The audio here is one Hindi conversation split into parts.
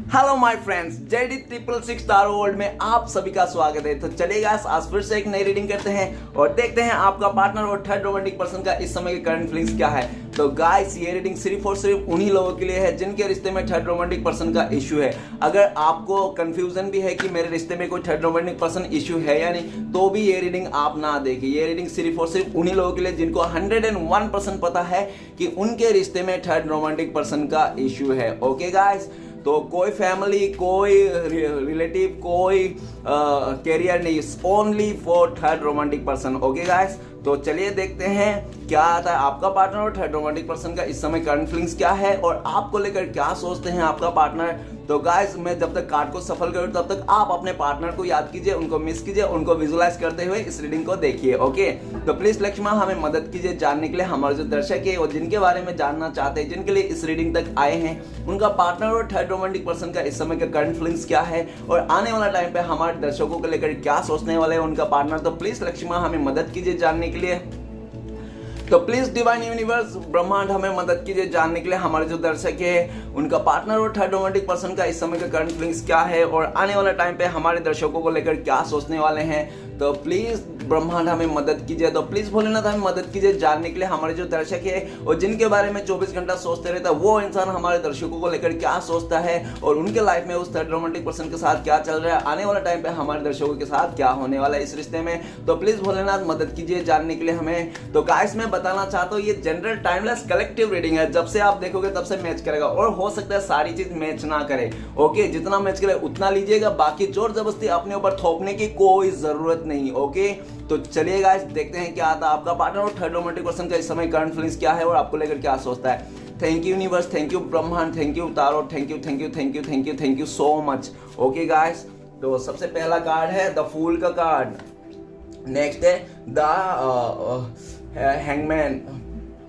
Hello my friends, JD 666 star world में आप सभी का स्वागत है। तो चलिए गाइस, आज फिर से एक नई रीडिंग करते हैं और देखते हैं आपका पार्टनर और थर्ड रोमांटिक पर्सन का इस समय के करंट फीलिंग्स क्या है। तो गाइस, ये रीडिंग सिर्फ और सिर्फ उन्हीं लोगों के लिए है जिनके रिश्ते में थर्ड रोमांटिक पर्सन का इश्यू है। अगर आपको कंफ्यूजन भी है कि मेरे रिश्ते में कोई थर्ड रोमांटिक पर्सन इश्यू है या नहीं, तो भी ये रीडिंग आप ना देखिए। ये रीडिंग सिर्फ और सिर्फ उन्हीं लोगों के लिए जिनको 101% पता है कि उनके रिश्ते में थर्ड रोमांटिक पर्सन का इश्यू है। ओके गाइस, तो कोई फैमिली, कोई रिलेटिव, कोई कैरियर नहीं, only for third romantic person. Okay guys, तो चलिए देखते हैं क्या आता है आपका पार्टनर और थर्ड रोमांटिक पर्सन का इस समय करंट फीलिंग्स क्या है और आपको लेकर क्या सोचते हैं आपका पार्टनर। तो गाइस, मैं जब तक कार्ड को सफल करूं तब तक आप अपने पार्टनर को याद कीजिए, उनको मिस कीजिए, उनको विजुलाइज करते हुए इस रीडिंग को देखिए। ओके, तो प्लीज लक्ष्मण हमें मदद कीजिए जानने के लिए हमारे जो दर्शक है और जिनके बारे में जानना चाहते हैं, जिनके लिए इस रीडिंग तक आए हैं, उनका पार्टनर और थर्ड रोमांटिक पर्सन का इस समय का करंट फीलिंग्स क्या है और आने वाला टाइम पे हमारे दर्शकों को लेकर क्या सोचने वाले हैं उनका पार्टनर। तो प्लीज लक्ष्मण हमें मदद कीजिए जानने के लिए। तो प्लीज डिवाइन यूनिवर्स, ब्रह्मांड हमें मदद कीजिए जानने के लिए हमारे जो दर्शक है उनका पार्टनर और थर्ड रोमांटिक पर्सन का इस समय का करंट फीलिंग्स क्या है और आने वाला टाइम पे हमारे दर्शकों को लेकर क्या सोचने वाले हैं। तो प्लीज ब्रह्मांड हमें मदद कीजिए। तो प्लीज भोलेनाथ हमें मदद कीजिए जानने के लिए हमारे जो दर्शक है और जिनके बारे में 24 घंटा सोचते रहता है, वो इंसान हमारे दर्शकों को लेकर क्या सोचता है और उनके लाइफ में उस थर्ड रोमांटिक पर्सन के साथ क्या चल रहा है, आने वाला टाइम पे हमारे दर्शकों के साथ क्या होने वाला है इस रिश्ते में। तो प्लीज भोलेनाथ मदद कीजिए जानने के लिए हमें। तो गाइस, मैं बताना चाहता हूँ ये जनरल टाइमलेस कलेक्टिव रीडिंग है। जब से आप देखोगे तब से मैच करेगा और हो सकता है सारी चीज मैच ना करे। ओके, जितना मैच करे उतना लीजिएगा, बाकी जोर जबरदस्ती अपने ऊपर थोपने की कोई जरूरत नहीं। ओके, तो चलिए गाइस, देखते हैं क्या आता है आपका पार्टनर और थर्ड रोमांटिक पर्सन का इस समय करंट फीलिंग्स क्या है और आपको लेकर क्या सोचता है। Thank you universe, thank you ब्रह्मांड, थैंक यू तारो, thank you thank you thank you thank you thank you so much. Okay guys, तो सबसे पहला कार्ड है द फूल का कार्ड। नेक्स्ट है the hangman.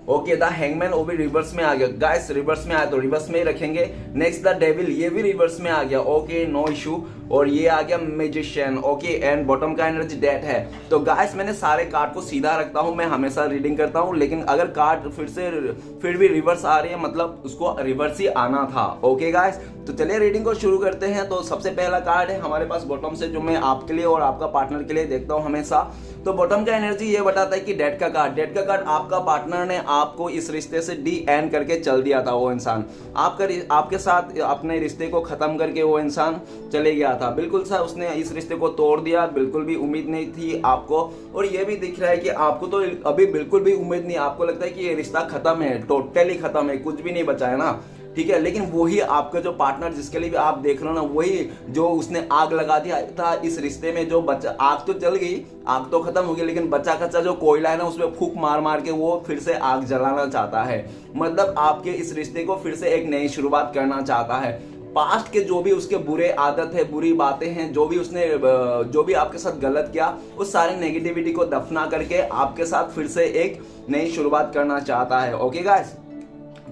Okay, the hangman वो भी रिवर्स में आ गया गाइस, रिवर्स में आया तो रिवर्स में ही रखेंगे। नेक्स्ट द डेविल, ये भी रिवर्स में आ गया। Okay, no issue. और ये आ गया मैजिशियन। ओके, एंड बॉटम का एनर्जी डेथ है। तो गाइस, मैंने सारे कार्ड को सीधा रखता हूं, मैं हमेशा रीडिंग करता हूं, लेकिन अगर कार्ड फिर भी रिवर्स आ रही है मतलब उसको रिवर्स ही आना था। ओके गाइस, तो चलिए रीडिंग को शुरू करते हैं। तो सबसे पहला कार्ड है हमारे पास बॉटम से, जो मैं आपके लिए और आपका पार्टनर के लिए देखता हूं हमेशा। तो बॉटम का एनर्जी ये बताता है कि डेथ का कार्ड, डेथ का कार्ड आपका पार्टनर ने आपको इस रिश्ते से डी एंड करके चल दिया था। वो इंसान आपके साथ अपने रिश्ते को खत्म करके वो इंसान चले गया था। बिल्कुल सा उसने इस रिश्ते को तोड़ दिया, बिल्कुल भी उम्मीद नहीं थी आपको। और ये भी दिख रहा है कि आपको तो अभी बिल्कुल भी उम्मीद नहीं, आपको लगता है कि ये रिश्ता खत्म है, टोटली खत्म है, कुछ भी नहीं बचा है ना, ठीक है। लेकिन वही आपका जो पार्टनर जिसके लिए भी आप देख रहे हो ना, वही जो उसने आग लगा दिया था इस रिश्ते में, जो बचा, आग तो जल गई, आग तो खत्म हो गई, लेकिन बचा कच्चा जो कोयला है ना, उसमें फूंक मार मार के वो फिर से आग जलाना चाहता है। मतलब आपके इस रिश्ते को फिर से एक नई शुरुआत करना चाहता है। पास्ट के जो भी उसके बुरे आदत है, बुरी बातें हैं, जो भी आपके साथ गलत किया, उस सारे नेगेटिविटी को दफना करके आपके साथ फिर से एक नई शुरुआत करना चाहता है। ओके गाइस,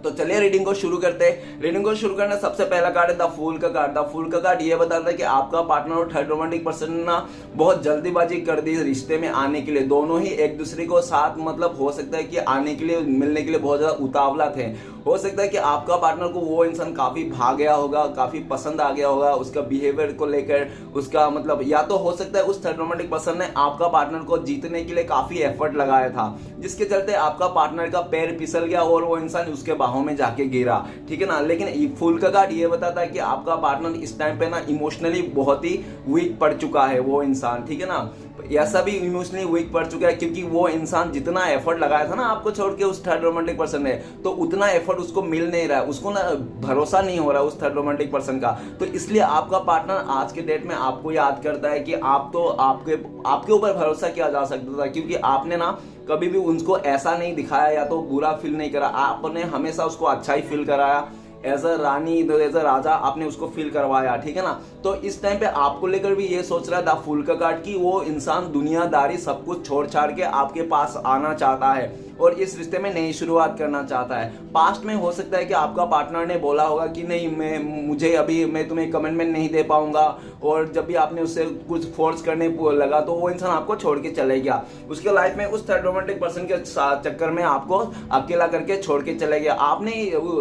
तो चलिए रीडिंग को शुरू करते हैं। रीडिंग को शुरू करना सबसे पहला कार्ड है द फूल का कार्ड। द फूल का कार्ड ये बताता है कि आपका पार्टनर और थर्ड रोमांटिक पर्सन ने बहुत जल्दीबाजी कर दी रिश्ते में आने के लिए। दोनों ही एक दूसरे को साथ, मतलब हो सकता है कि आने के लिए, मिलने के लिए बहुत ज्यादा उतावला थे। हो सकता है कि आपका पार्टनर को वो इंसान काफी भा गया होगा, काफी पसंद आ गया होगा उसका बिहेवियर को लेकर, उसका मतलब, या तो हो सकता है उस थर्ड रोमांटिक पर्सन ने आपका पार्टनर को जीतने के लिए काफी एफर्ट लगाया था, जिसके चलते आपका पार्टनर का पैर फिसल गया और वो इंसान उसके बाहों में जाके गिरा, ठीक है ना। लेकिन फूल का कार्ड ये बताता है कि आपका पार्टनर इस टाइम पे ना इमोशनली बहुत ही वीक पड़ चुका है वो इंसान, ठीक है ना। ऐसा भी इमोशनली वीक पड़ चुका है क्योंकि वो इंसान जितना एफर्ट लगाया था ना आपको छोड़ के उस थर्ड रोमांटिक पर्सन ने, तो उतना एफर्ट उसको मिल नहीं रहा है, उसको ना भरोसा नहीं हो रहा है उस थर्ड रोमांटिक पर्सन का। तो इसलिए आपका पार्टनर आज के डेट में आपको याद करता है कि आप तो आपके ऊपर भरोसा किया जा सकता था, क्योंकि आपने ना कभी भी उनको ऐसा नहीं दिखाया या तो बुरा फील नहीं करा, आपने हमेशा उसको अच्छा ही फील कराया। As a rani, as a raja आपने उसको फील करवाया, ठीक है ना। तो इस टाइम पे आपको लेकर भी ये सोच रहा है द फूल का कार्ड कि वो इंसान दुनियादारी सब कुछ छोड़ छाड़ के आपके पास आना चाहता है और इस रिश्ते में नई शुरुआत करना चाहता है। पास्ट में हो सकता है कि आपका पार्टनर ने बोला होगा कि नहीं, मैं तुम्हें कमिटमेंट नहीं दे पाऊंगा, और जब भी आपने उससे कुछ फोर्स करने लगा तो वो इंसान आपको छोड़ के चले गया। उसके लाइफ में उस थर्ड रोमांटिक पर्सन के चक्कर में आपको अकेला करके छोड़ के चले गया। आपने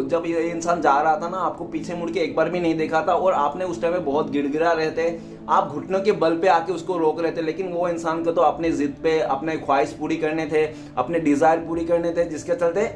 जब ये इंसान जा रहा था ना, आपको पीछे मुड़ के एक बार भी नहीं देखा था और आपने उस टाइम में बहुत गिड़गिड़ा रहे थे, आप घुटनों के बल पे आके उसको रोक रहे थे, लेकिन वो इंसान को तो अपनी जिद पे अपने ख्वाहिश पूरी करने थे, अपने डिजायर पूरी करने थे, जिसके चलते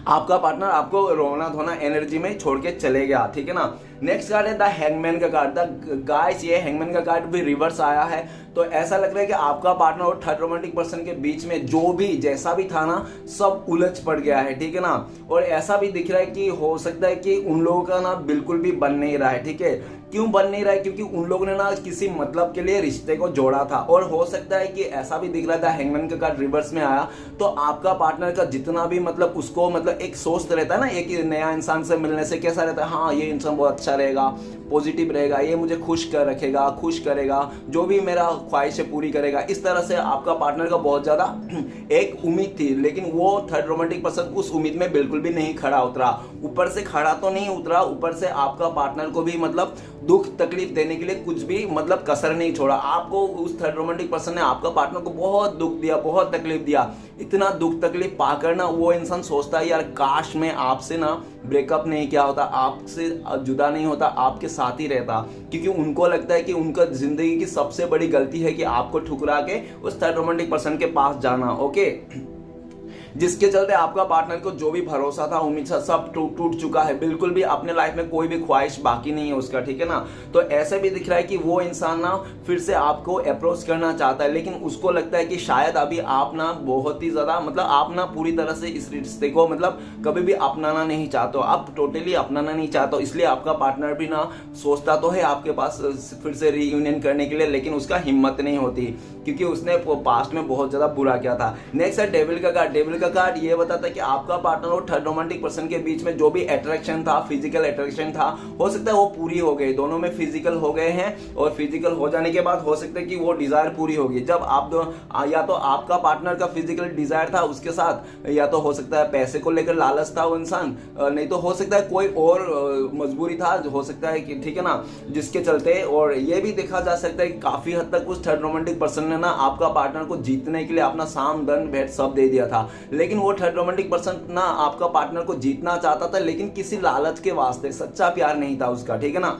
आपका पार्टनर आपको रोना धोना एनर्जी में छोड़ के चले गया। ठीक है ना। नेक्स्ट कार्ड है द हैंगमैन का कार्ड। द गाइस ये हैंगमैन का कार्ड भी रिवर्स आया है, तो ऐसा लग रहा है कि आपका पार्टनर और थर्ड रोमांटिक पर्सन के बीच में जो भी जैसा भी था ना, सब उलझ पड़ गया है। ठीक है ना। और ऐसा भी दिख रहा है कि हो सकता है कि उन लोगों का ना बिल्कुल भी बन नहीं रहा है। ठीक है। क्यों बन नहीं रहा है? क्योंकि उन लोगों ने ना किसी मतलब के लिए रिश्ते को जोड़ा था, और हो सकता है कि ऐसा भी दिख रहा था, हैंगमैन का कार्ड रिवर्स में आया, तो आपका पार्टनर का जितना भी मतलब उसको मतलब एक सोच रहता है ना, एक नया इंसान से मिलने से कैसा रहता है, हाँ ये इंसान बहुत अच्छा रहेगा, पॉजिटिव रहेगा, ये मुझे खुश कर रखेगा, खुश करेगा, जो भी मेरा ख्वाहिश है पूरी करेगा। इस तरह से आपका पार्टनर का बहुत ज्यादा एक उम्मीद थी, लेकिन वो थर्ड रोमांटिक पर्सन उस उम्मीद में बिल्कुल भी नहीं खड़ा उतरा। ऊपर से खड़ा तो नहीं उतरा, ऊपर से आपका पार्टनर को भी मतलब दुख तकलीफ देने के लिए कुछ भी मतलब कसर नहीं छोड़ा। आपको उस थर्ड रोमांटिक पर्सन ने आपका पार्टनर को बहुत दुख दिया, बहुत तकलीफ दिया। इतना दुख तकलीफ पाकर ना वो इंसान सोचता है यार काश मैं आपसे ना ब्रेकअप नहीं किया होता, आपसे जुदा नहीं होता, आपके साथ ही रहता, क्योंकि उनको लगता है कि उनका जिंदगी की सबसे बड़ी गलती है कि आपको ठुकरा के उस थर्ड रोमांटिक पर्सन के पास जाना। ओके। जिसके चलते आपका पार्टनर को जो भी भरोसा था, उम्मीद था, सब टूट चुका है। बिल्कुल भी अपने लाइफ में कोई भी ख्वाहिश बाकी नहीं है उसका। ठीक है ना। तो ऐसे भी दिख रहा है कि वो इंसान ना फिर से आपको अप्रोच करना चाहता है, लेकिन उसको लगता है कि शायद अभी आप ना बहुत ही ज्यादा मतलब आप ना पूरी तरह से इस रिश्ते को मतलब कभी भी अपनाना नहीं चाहते हो, आप टोटली अपनाना नहीं चाहते हो। इसलिए आपका पार्टनर भी ना सोचता तो है आपके पास फिर से रीयूनियन करने के लिए, लेकिन उसका हिम्मत नहीं होती, क्योंकि उसने पास्ट में बहुत ज्यादा बुरा किया था। नेक्स्ट है डेविल का कार्ड। डेविल का कार्ड ये बताता है कि आपका पार्टनर और थर्ड रोमांटिक पर्सन के बीच में जो भी अट्रैक्शन था, फिजिकल अट्रैक्शन था, हो सकता है वो पूरी हो गई, दोनों में फिजिकल हो गए हैं, और फिजिकल हो जाने के बाद हो सकता है कि वो डिजायर पूरी होगी। जब आप या तो आपका पार्टनर का फिजिकल डिजायर था उसके साथ, या तो हो सकता है पैसे को लेकर लालच था वो इंसान, नहीं तो हो सकता है कोई और मजबूरी था, हो सकता है कि ठीक है ना, जिसके चलते। और ये भी देखा जा सकता है कि काफी हद तक उस थर्ड रोमांटिक पर्सन ने ना आपका पार्टनर को जीतने के लिए अपना साम दंड भेंट सब दे दिया था, लेकिन वो थर्ड रोमांटिक पर्सन ना आपका पार्टनर को जीतना चाहता था, लेकिन किसी लालच के वास्ते, सच्चा प्यार नहीं था उसका। ठीक है ना।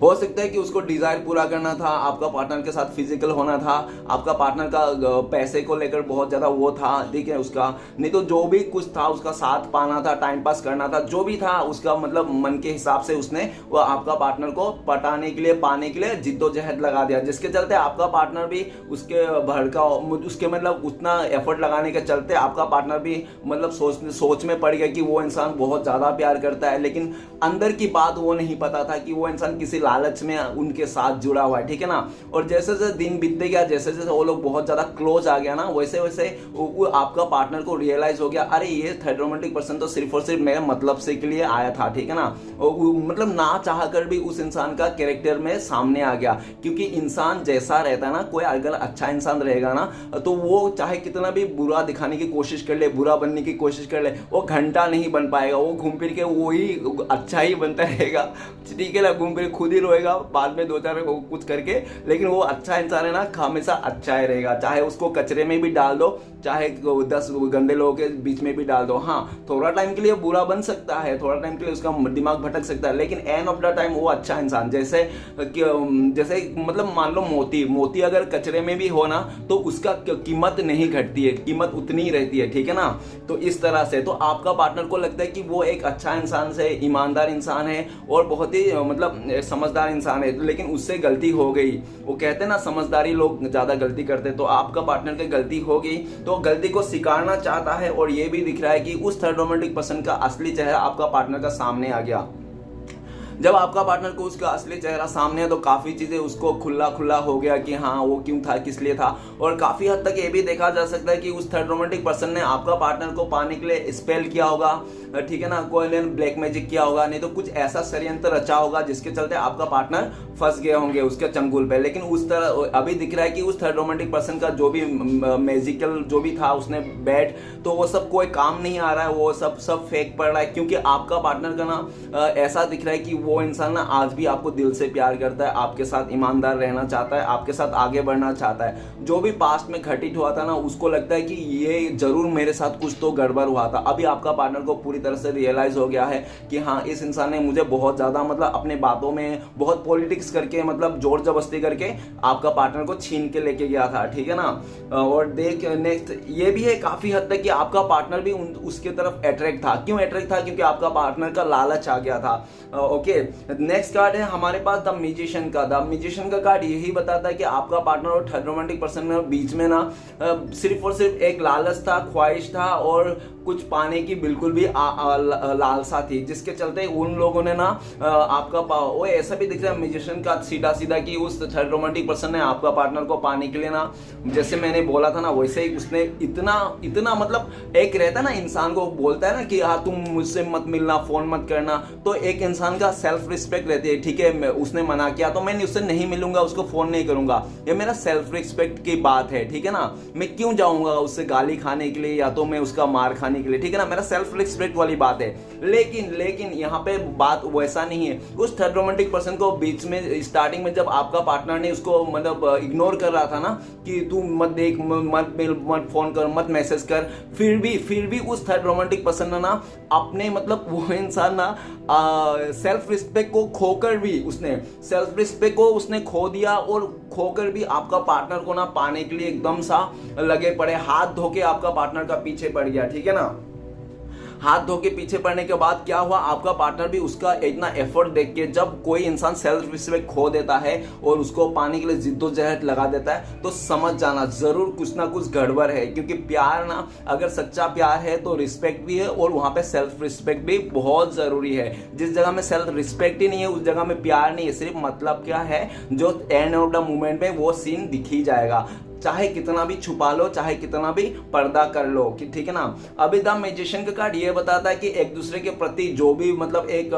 हो सकता है कि उसको डिजायर पूरा करना था, आपका पार्टनर के साथ फिजिकल होना था, आपका पार्टनर का पैसे को लेकर बहुत ज्यादा वो था, ठीक है उसका, नहीं तो जो भी कुछ था उसका साथ पाना था, टाइम पास करना था, जो भी था उसका मतलब मन के हिसाब से उसने वो आपका पार्टनर को पटाने के लिए, पाने के लिए जिद्दोजहद लगा दिया, जिसके चलते आपका पार्टनर भी उसके भड़का उसके मतलब उतना एफर्ट लगाने के चलते आपका पार्टनर भी मतलब सोच में पड़ गया कि वो इंसान बहुत ज्यादा प्यार करता है, लेकिन अंदर की बात वो नहीं पता था कि वो इंसान किसी लालच में उनके साथ जुड़ा हुआ है। ठीक है ना। और जैसे जैसे दिन बीतते गया, जैसे जैसे वो लोग बहुत ज्यादा क्लोज आ गया ना, वैसे वैसे आपका पार्टनर को रियलाइज हो गया, अरे ये थर्ड रोमांटिक पर्सन तो सिर्फ और सिर्फ मेरे मतलब से के लिए आया था। ठीक है ना। मतलब ना चाह कर भी उस इंसान का कैरेक्टर में सामने आ गया, क्योंकि इंसान जैसा रहता है ना, कोई अगर अच्छा इंसान रहेगा ना, तो वो चाहे कितना भी बुरा दिखाने की कोशिश कर ले, बुरा बनने की कोशिश कर ले, वो घंटा नहीं बन पाएगा, वो घूम फिर के वही अच्छा ही बनता रहेगा। ठीक है ना। घूम फिर खुद ही रोएगा बाद में दो चार कुछ करके, लेकिन वो अच्छा इंसान है ना, हमेशा अच्छा ही रहेगा, चाहे उसको कचरे में भी डाल दो, चाहे 10 गंदे लोगों के बीच में भी डाल दो। हाँ, थोड़ा टाइम के लिए बुरा बन सकता है, थोड़ा टाइम के लिए उसका दिमाग भटक सकता है, लेकिन एंड ऑफ द टाइम वो अच्छा इंसान, जैसे मतलब मान लो मोती अगर कचरे में भी हो ना, तो उसका कीमत नहीं घटती है, कीमत उतनी ही रहती है। ठीक है ना। तो इस तरह से तो आपका पार्टनर को लगता है कि वो एक अच्छा इंसान से ईमानदार इंसान है और बहुत ही मतलब समझदार इंसान है, लेकिन उससे गलती हो गई। वो कहते हैं ना, समझदारी लोग ज्यादा गलती करते, तो आपका पार्टनर की गलती हो गई, तो गलती को स्वीकारना चाहता है। और ये भी दिख रहा है कि उस थर्ड रोमांटिक पर्सन का असली चेहरा आपका पार्टनर का सामने आ गया। जब आपका पार्टनर को उसका असली चेहरा सामने है, तो काफी चीजें उसको खुला हो गया कि हाँ वो क्यों था, किस लिए था। और काफी हद तक ये भी देखा जा सकता है कि उस थर्ड रोमांटिक पर्सन ने आपका पार्टनर को पाने के लिए स्पेल किया होगा, ठीक है ना, कोई ने ब्लैक मैजिक किया होगा, नहीं तो कुछ ऐसा षड्यंत्र रचा होगा जिसके चलते आपका पार्टनर फंस गए होंगे उसके चंगुल पे। लेकिन उस तरह अभी दिख रहा है कि उस थर्ड रोमांटिक पर्सन का जो भी मैजिकल जो भी था उसने बैट, तो वो सब कोई काम नहीं आ रहा है, वो सब फेक पड़ रहा है, क्योंकि आपका पार्टनर का ना ऐसा दिख रहा है कि वो इंसान ना आज भी आपको दिल से प्यार करता है, आपके साथ ईमानदार रहना चाहता है, आपके साथ आगे बढ़ना चाहता है। जो भी पास्ट में घटित हुआ था ना, उसको लगता है कि ये जरूर मेरे साथ कुछ तो गड़बड़ हुआ था। अभी आपका पार्टनर को पूरी तरह से रियलाइज हो गया है कि हाँ, इस इंसान ने मुझे बहुत ज्यादा मतलब अपने बातों में बहुत पॉलिटिक्स करके मतलब जोर जबरदस्ती करके आपका पार्टनर को छीन के लेके गया था, ठीक है ना। और देख नेक्स्ट ये भी है काफी हद तक कि आपका पार्टनर भी उसके तरफ अट्रैक्ट था। क्यों अट्रैक्ट था? क्योंकि आपका पार्टनर का लालच आ गया था। ओके, नेक्स्ट कार्ड है हमारे पास द म्यूजिशियन का। द म्यूजिशियन का कार्ड यही बताता है कि आपका पार्टनर और थर्ड रोमांटिक पर्सन में बीच में ना सिर्फ और सिर्फ एक लालच था, ख्वाहिश था और कुछ पाने की बिल्कुल भी लालसा थी, जिसके चलते उन लोगों ने ना आपका वो ऐसा भी दिख रहा है म्यूजिशियन का सीधा सीधा कि उस थर्ड रोमांटिक पर्सन ने आपका पार्टनर को पाने के लिए ना, जैसे मैंने बोला था ना वैसे ही उसने इतना मतलब एक रहता है ना इंसान को बोलता है ना कि हाँ तुम मुझसे मत मिलना, फोन मत करना, तो एक इंसान का सेल्फ रिस्पेक्ट रहती है। ठीक है, उसने मना किया तो मैं उससे नहीं मिलूंगा, उसको फोन नहीं करूंगा, ये मेरा सेल्फ रिस्पेक्ट की बात है, ठीक है ना। मैं क्यों जाऊंगा उससे गाली खाने के लिए या तो मैं उसका मार खाने के लिए, ठीक है ना, मेरा सेल्फ रिस्पेक्ट वाली बात है। लेकिन यहाँ पे बात वैसा नहीं है। उस थर्ड रोमांटिक पर्सन को बीच में स्टार्टिंग में जब आपका पार्टनर ने उसको मतलब इग्नोर कर रहा था ना कि तू मत देख, मत मिल, मत फोन कर, मत मैसेज कर, फिर भी उस थर्ड रोमांटिक पर्सन ने ना अपने मतलब वो इंसान ना सेल्फ रिस्पेक्ट को खोकर भी उसने खो दिया और खोकर भी आपका पार्टनर को ना पाने के लिए एकदम सा लगे पड़े, हाथ धो के आपका पार्टनर का पीछे पड़ गया, ठीक है ना। हाथ धो के पीछे पड़ने के बाद क्या हुआ, आपका पार्टनर भी उसका इतना एफर्ट देख के, जब कोई इंसान सेल्फ रिस्पेक्ट खो देता है और उसको पाने के लिए जिद्दोजहद लगा देता है तो समझ जाना जरूर कुछ ना कुछ गड़बड़ है। क्योंकि प्यार ना, अगर सच्चा प्यार है तो रिस्पेक्ट भी है और वहां पे सेल्फ रिस्पेक्ट भी बहुत जरूरी है। जिस जगह में सेल्फ रिस्पेक्ट ही नहीं है उस जगह में प्यार नहीं है, सिर्फ मतलब क्या है जो एंड ऑफ द मोमेंट में वो सीन दिख ही जाएगा, चाहे कितना भी छुपा लो, चाहे कितना भी पर्दा कर लो, कि ठीक है ना। अभी द मैजिशियन का कार्ड ये बताता है कि एक दूसरे के प्रति जो भी मतलब एक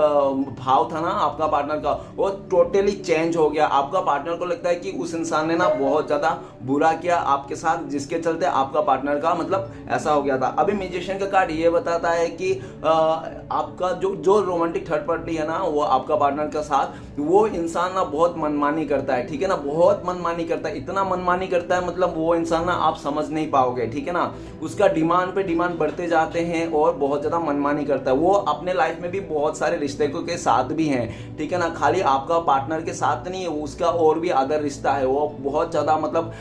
भाव था ना आपका पार्टनर का, वो टोटली चेंज हो गया। आपका पार्टनर को लगता है कि उस इंसान ने ना बहुत ज्यादा बुरा किया आपके साथ, जिसके चलते आपका पार्टनर का मतलब ऐसा हो गया था। अभी मैजिशियन का कार्ड ये बताता है कि आपका जो रोमांटिक थर्ड पार्टी है ना, वो आपका पार्टनर के साथ, वो इंसान ना बहुत मनमानी करता है, ठीक है ना, बहुत मनमानी करता है, इतना मनमानी करता है मतलब वो इंसान ना आप समझ नहीं पाओगे, ठीक है ना। उसका डिमांड पे डिमांड बढ़ते जाते हैं और बहुत ज्यादा मनमानी करता है। वो अपने लाइफ में भी बहुत सारे रिश्ते के साथ भी हैं, ठीक है ना, खाली आपका पार्टनर के साथ नहीं है, उसका और भी अदर रिश्ता है। वो बहुत ज्यादा मतलब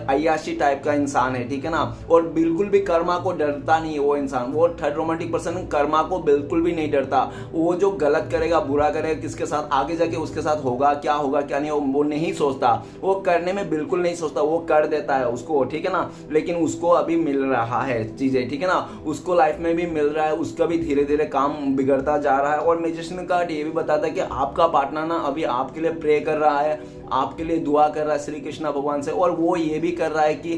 अय्याशी टाइप का इंसान है, ठीक है ना, और बिल्कुल भी कर्मा को डरता नहीं है वो इंसान। वो थर्ड रोमांटिक पर्सन कर्मा को बिल्कुल भी नहीं डरता। वो जो गलत करेगा, बुरा करेगा किसके साथ, आगे जाके उसके साथ होगा क्या नहीं, वो नहीं सोचता, वो करने में बिल्कुल नहीं सोचता, वो कर देता है उसको, ठीक है ना। लेकिन उसको अभी मिल रहा है चीजें, ठीक है ना, उसको लाइफ में भी मिल रहा है, उसका भी धीरे धीरे काम बिगड़ता जा रहा है। और मैजिशियन का ये भी बताता है कि आपका पार्टनर ना अभी आपके लिए प्रे कर रहा है, आपके लिए दुआ कर रहा है श्री कृष्ण भगवान से, और वो ये भी कर रहा है कि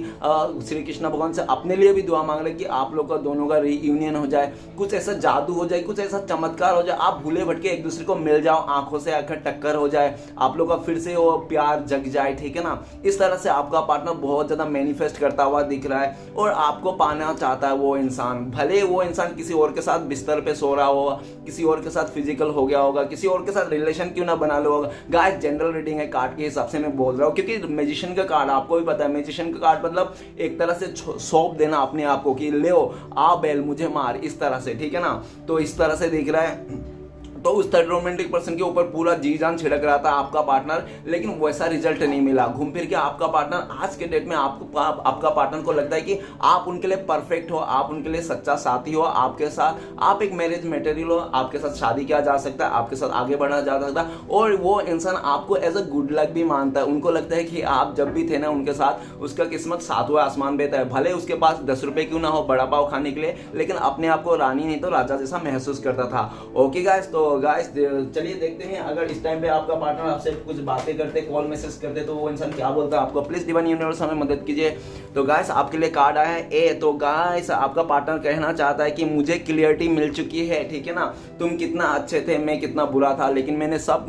श्री कृष्ण भगवान से अपने लिए भी दुआ मांग रहे हैं कि आप लोग का दोनों का रीयूनियन हो जाए, कुछ ऐसा जादू हो जाए, कुछ ऐसा चमत्कार हो जाए, आप भूले भटके एक दूसरे को मिल जाओ, आंखों से आंखें टक्कर हो जाए, आप लोग का फिर से वो प्यार जग जाए, ठीक है ना। इस तरह से आपका पार्टनर बहुत ज्यादा मैनिफेस्ट करता हुआ दिख रहा है और आपको पाना चाहता है वो इंसान। भले वो इंसान किसी और के साथ बिस्तर पे सो रहा होगा, किसी और के साथ फिजिकल हो गया होगा, किसी और के साथ रिलेशन क्यों ना बना लो होगा। गाइस जनरल रीडिंग है, कार्ड के हिसाब से मैं बोल रहा हूँ, क्योंकि मैजिशियन का कार्ड आपको भी पता है, मैजिशियन का कार्ड मतलब एक तरह से सौंप देना अपने आप को कि ले आ बैल मुझे मार, इस तरह से, ठीक है ना। तो इस तरह से दिख रहा है। तो उस थर्ड रोमांटिक पर्सन के ऊपर पूरा जी जान छिड़क रहा था आपका पार्टनर, लेकिन वैसा रिजल्ट नहीं मिला। घूम फिर के आपका पार्टनर आज के डेट में आपका पार्टनर को लगता है कि आप उनके लिए परफेक्ट हो, आप उनके लिए सच्चा साथी हो, आपके साथ आप एक मैरिज मटेरियल हो, आपके साथ शादी किया जा सकता है, आपके साथ आगे बढ़ना जा सकता है। और वो इंसान आपको एज अ गुड लक भी मानता है। उनको लगता है कि आप जब भी थे ना उनके साथ, उसका किस्मत सातवां आसमान बेहतर है। भले उसके पास 10 रुपए क्यों ना हो बड़ा पाव खाने के लिए, लेकिन अपने आप को रानी नहीं तो राजा जैसा महसूस करता था। ओके गाइस, तो गाइस चलिए देखते हैं अगर इस टाइम पे आपका पार्टनर आपसे कुछ बातें करते, कॉल मैसेज करते, तो वो इंसान क्या बोलता है आपको। प्लीज डिवाइन यूनिवर्स हमें मदद कीजिए। तो गाइस आपके लिए कार्ड आया है ए। तो गाइस आपका पार्टनर कहना चाहता है कि मुझे क्लियरिटी मिल चुकी है, ठीक है ना। तुम कितना अच्छे थे, मैं कितना बुरा था, लेकिन मैंने सब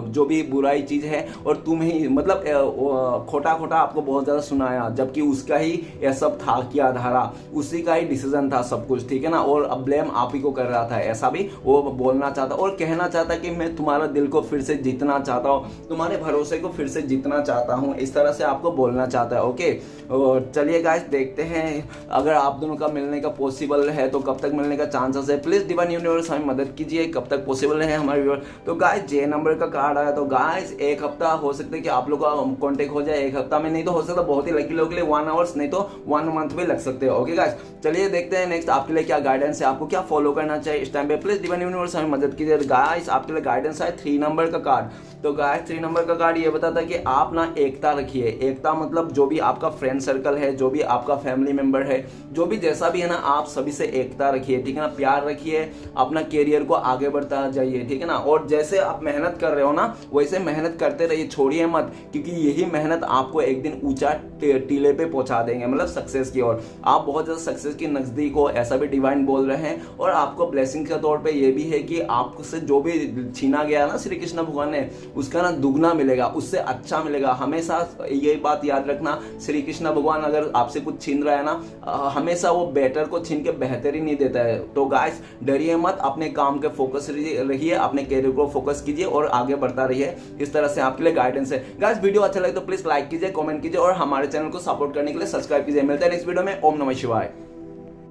जो भी बुराई चीज है और तुम ही मतलब खोटा खोटा आपको बहुत ज्यादा सुनाया, जबकि उसका ही यह सब था किया धारा, उसी का ही डिसीजन था सब कुछ, ठीक है ना। और अब ब्लेम आप ही को कर रहा था, ऐसा भी वो बोलना चाहता। और और कहना चाहता कि मैं तुम्हारा दिल को फिर से जीतना चाहता हूँ, तुम्हारे भरोसे को फिर से जीतना चाहता हूँ, इस तरह से आपको बोलना चाहता है। ओके, और चलिए गाइस देखते हैं अगर आप दोनों का मिलने का पॉसिबल है तो कब तक मिलने का चांसेस है। प्लीज डिवाइन यूनिवर्स हमें मदद कीजिए, कब तक पॉसिबल है हमारे व्यूअर। तो गाइस जे नंबर का कार्ड आया, तो गाइस एक हफ्ता हो सकता है कि आप लोग का कॉन्टेक्ट हो जाए, एक हफ्ता में, नहीं तो हो सकता बहुत ही लकी लोगों के लिए 1 आवर्स, नहीं तो 1 मंथ भी लग सकते हो। ओके गाइस, चलिए देखते हैं नेक्स्ट आपके लिए क्या गाइडेंस है, आपको क्या फॉलो करना चाहिए इस टाइम पे। प्लीज डिवाइन यूनिवर्स हमें मदद कीजिए। गाइस आपके लिए गाइडेंस है 3 नंबर का कार्ड। तो गाइस 3 नंबर का कार्ड ये बताता है कि आप ना एकता रखिए। एकता मतलब जो भी आपका फ्रेंड सर्कल है, जो भी आपका फैमिली मेंबर है, जो भी जैसा भी है ना, आप सभी से एकता रखिए, ठीक है ना, प्यार रखिए, अपना कैरियर को आगे बढ़ता जाइए, ठीक है ना। और जैसे आप मेहनत कर रहे हो ना, वैसे मेहनत करते रहिए, छोड़िए मत, क्योंकि यही मेहनत आपको एक दिन ऊंचा टीले पे पहुंचा देंगे, मतलब सक्सेस की ओर। आप बहुत ज्यादा सक्सेस के नजदीक हो, ऐसा भी डिवाइन बोल रहे हैं। और आपको ब्लेसिंग के तौर पे ये भी है कि आपसे जो भी छीना गया ना श्री कृष्ण भगवान ने, उसका ना दुगना मिलेगा, उससे अच्छा मिलेगा। हमेशा ये बात याद रखना, श्री कृष्ण भगवान अगर आपसे कुछ छीन रहा है ना, हमेशा वो बेटर को छीन के बेहतर ही नहीं देता है। तो गाइस डरिए मत, अपने काम के फोकस रहिए, अपने कैरियर को फोकस कीजिए और आगे बढ़ता रहिए। इस तरह से आपके लिए गाइडेंस है। गाइस वीडियो अच्छा लगे तो प्लीज लाइक कीजिए, कमेंट कीजिए और हमारे चैनल को सपोर्ट करने के लिए सब्सक्राइब कीजिए। मिलते हैं नेक्स्ट वीडियो में। ओम नमः शिवाय।